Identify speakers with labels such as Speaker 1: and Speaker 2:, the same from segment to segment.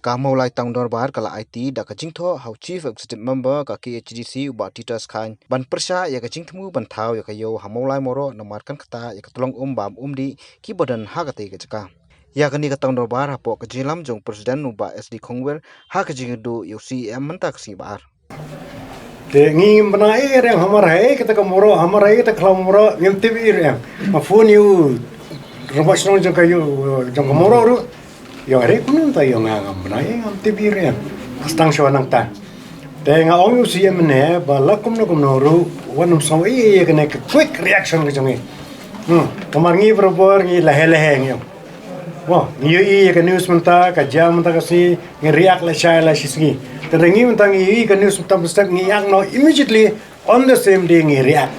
Speaker 1: ka Mawlai tang Durbar kala IT da ka jingtho how chief executive member ka KHDC uba teachers khan ban persha ya ka jingthmu ban thau ya ka yo ha Mawlai moro na markan kata ya ka Tyllong bam di ki bodan ha ka te ka chaka ya ka ni ka tang Durbar ha po ka jilam jong president uba SD Khongwer ha ka jingdu yo CM mentak si bar
Speaker 2: te ngin bana yang hamara hai kita ka moro hamara kita khlam moro ngim tv yang ma phone you robot strong jong ka yo jong moro ru yo are kunun ta yo ngam bana ngam tv yang astang sho nang ta te nga ong yu CM ne ba la kum no ru wanum so ye ka ne quick reaction ka jong kamar ngi berobor ngi lehe ngi wah ngi ka news menta ka jam menta ka si ngi react la chai la shisngi terengi mentang ngi ka news menta bestak ngi yang no immediately on the same day ngi react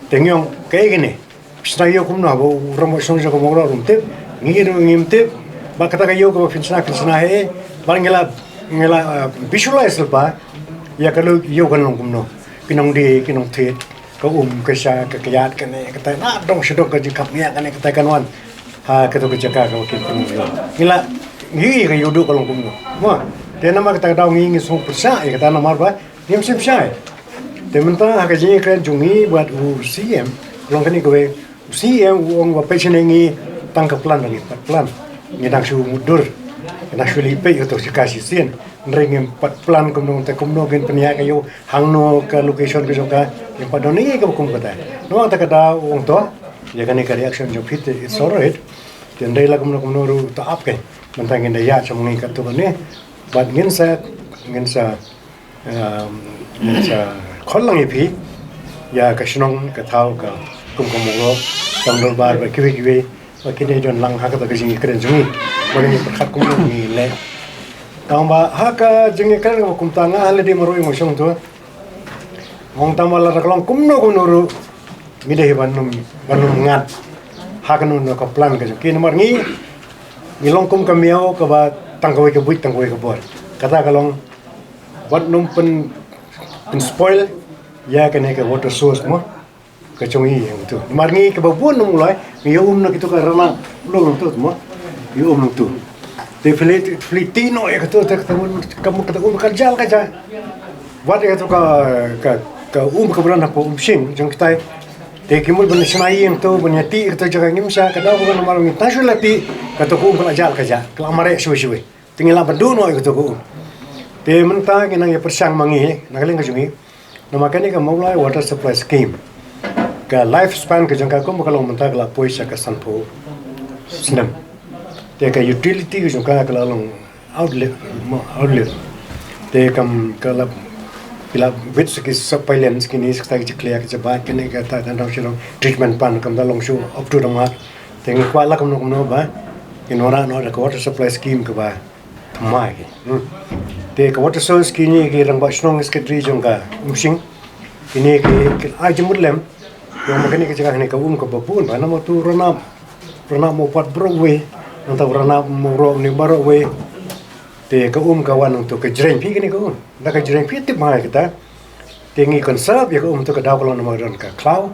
Speaker 2: tengyong kai gini pista yo kum no bo romo song jo ko ro rum tip ngi tip ba kata ka yo ko finsna he ba ngela visualize ba ya ka lo yo kan kum no kinong the ka ka sha ka kayat ka ne kata na dong shidok ka jikap ya ka ne kata kan wan ha ka to ka jaka ka kin ngila ngi ka yodo ka long kum no ma te na ma kata daw ngi so persa ya kata na mar ba ngim sim sha te menta ha ka jing ka jungi buat CM long kan ni ko we CM wong wa patient ngi tang ka plan ni plan ngi dang shu mudur na shu li pe to ka si sin ring pat plan kum no te kum no gen penia ka yo hang no ka location ka joka yang pada ni ka kum kata no ta kata wong to ya kan ka reaction jo fit it's all right then dai la kum no ru ta ap ke mentang ngi ya chom ngi ka to ne but ngin sa khollang ipi ya ka shnong ka thau ka kum mo tang Durbar ba kiwi ba kini don lang ha ka ta jing kren jungi ba ni khat kum no ni le tamba haka jinge kan ko kumta nga hale di maroi ngosong to mong tamba la raklong kumno ru mide banum ngat haka no ko plan ka ki nomor ngi ngilong kum kamiao ka ba tangkoi ka buit tangkoi ka bor kata kalong wat num pen spoil ya ka ne ka water source mo ka chongi yang tu nomor ngi ka ba buon num lai ngi no kitu ka rana lo to mo no tu te filitino ya kata kamu kata kerja kaja wat ya tu ka keberan apa sing jang kita te kimul ban sinai yang tu banyati kata jaga ngimsa kada bukan nomor ngi tasu lati kata ko kerja kaja kelamare suwe tinggal bandu no kata ko te menta nginang ya persang mangi nagaling ka jungi no makani ka Mawlai water supply scheme ka lifespan ka jangka ko makalong menta kala poisa ka sanpo sinam te ka utility ko jong ka long outlet te kam kala pila bits ki surveillance ki ni ska ki clear ki ba ki ne ka ta dan shiro treatment pan kam da long show up to the mark te ngi kwa la kam no ba in ora no da water supply scheme ka ba mai te ka water source ki ni ki rang ba strong secretary jong ka musing ki ni ki ai jumul lem yo ma ki ka ne ka ka ba pun ba na mo tu rona mo pat broadway nanta urana moro ni baro we te ka kawan to ka jreng pi ni ko da ka jreng pi tip mai kita te ngi conserve ya ko to ka daw kolon ma ron ka cloud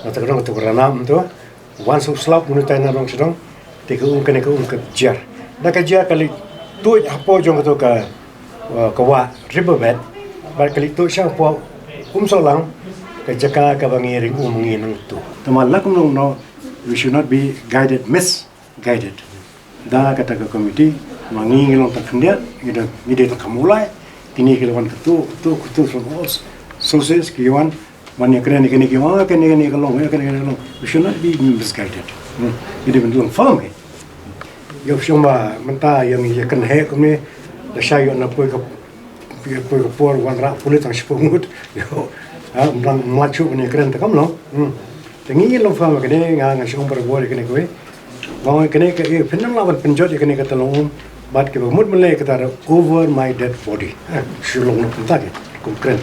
Speaker 2: nanta ka to urana to once of slap mun ta na rong sidong te ka ka jar da ka jar kali tu apo jong to ka wa riverbed ba kali tu sha po so lang ka jaka ka bangi ring ngi nang tu tamala kum no we should not be misguided da kata ke komiti mangi ngelong tak kendia ida mide tak Mawlai kini kelwan tu from all sources kiwan manya kene kene kelong we should not be misguided ida bentuk firm ke yo shoma menta yang ya kan he kome da shayo na poi ka por wan ra pulit ang spumut yo dan machu ni keren tak kamlo tengi lo firm kene nga shom par bol kene kowe Bang kene ke Pynlong lawan penjot kene kata long bat ke mut mulai kata over my dead body. Shulong nak tak ke konkret.